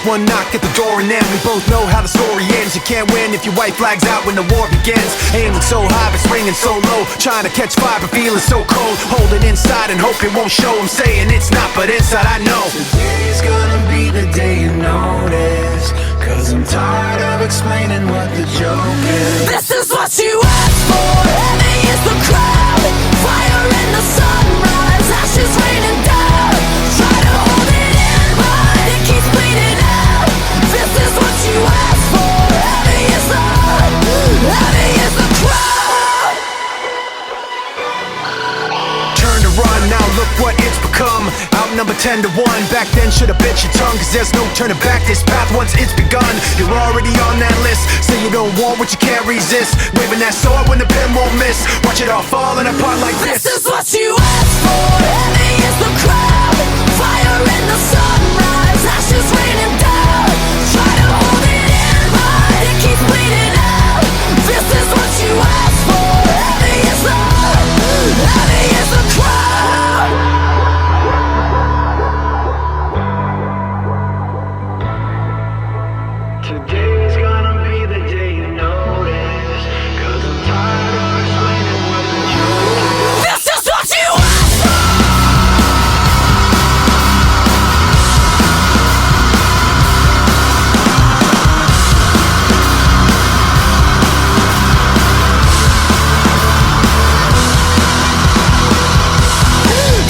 One knock at the door and then we both know how the story ends. You can't win if your white flag's out when the war begins. Aiming so high but springing so low, trying to catch fire but feeling so cold. Hold it inside and hope it won't show. I'm saying it's not, but inside I know today's gonna be the day you notice, 'cause I'm tired of explaining what the joke is. This is what you asked for. Heavy is the crowd, fire in the sunrise, ashes raining down. Try to hold it in, but it keeps bleeding out. This is what you asked for. Heavy is the crowd. Turn to run, now look what it's become. Outnumber 10 to 1. Back then should've bit your tongue, 'cause there's no turning back. This path once it's begun, you're already on that list. Say you don't want what you can't resist, waving that sword when the pen won't miss. Watch it all falling apart like this. This is what you asked for. Heavy is the crowd, fire in the sunrise, ashes raining down. Try to hold it in, but it keeps bleeding out. This is what you asked for. Heavy is the crowd. Today's gonna be the day you notice, 'cause I'm tired of explaining what the joke is. This is what you asked for.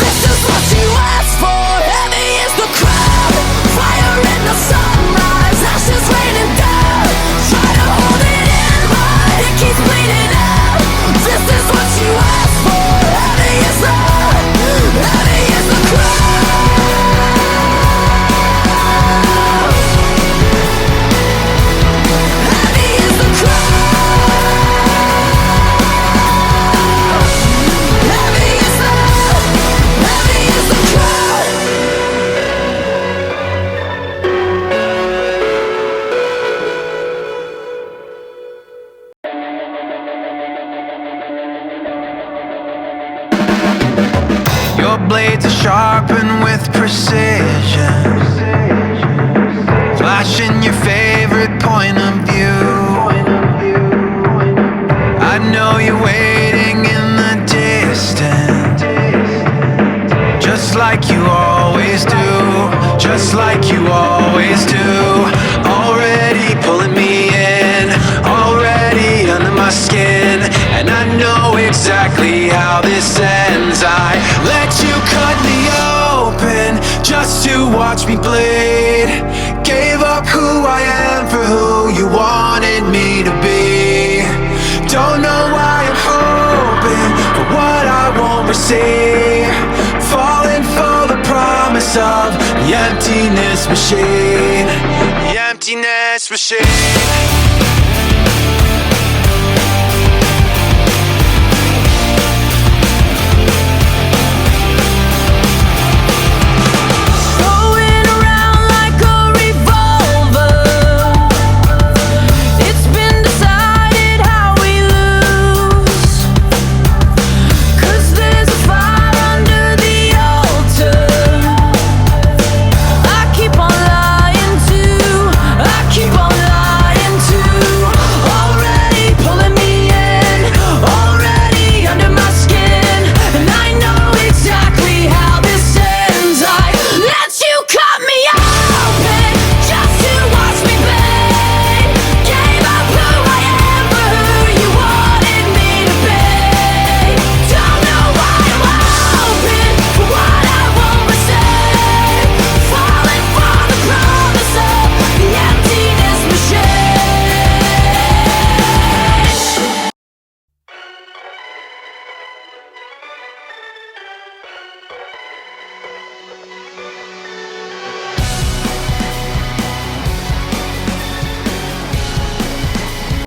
This is what you asked for. Heavy is the crowd, fire in the sunrise, ashes raining down. Try to hold it in, but it keeps bleeding out. This is what you asked for. Heavy is the crowd. Heavy is the crowd. Heavy is the crowd. Your blades are sharpened with precision, flashing your favorite point of view. I know you're waiting in the distance, just like you always do, just like you always do. Already pulling me in, already under my skin, and I know exactly how this ends. I let you cut me open just to watch me bleed. Gave up who I am for who you wanted me to be. Don't know why I'm hoping for what I won't receive, falling for the promise of the emptiness machine, the emptiness machine.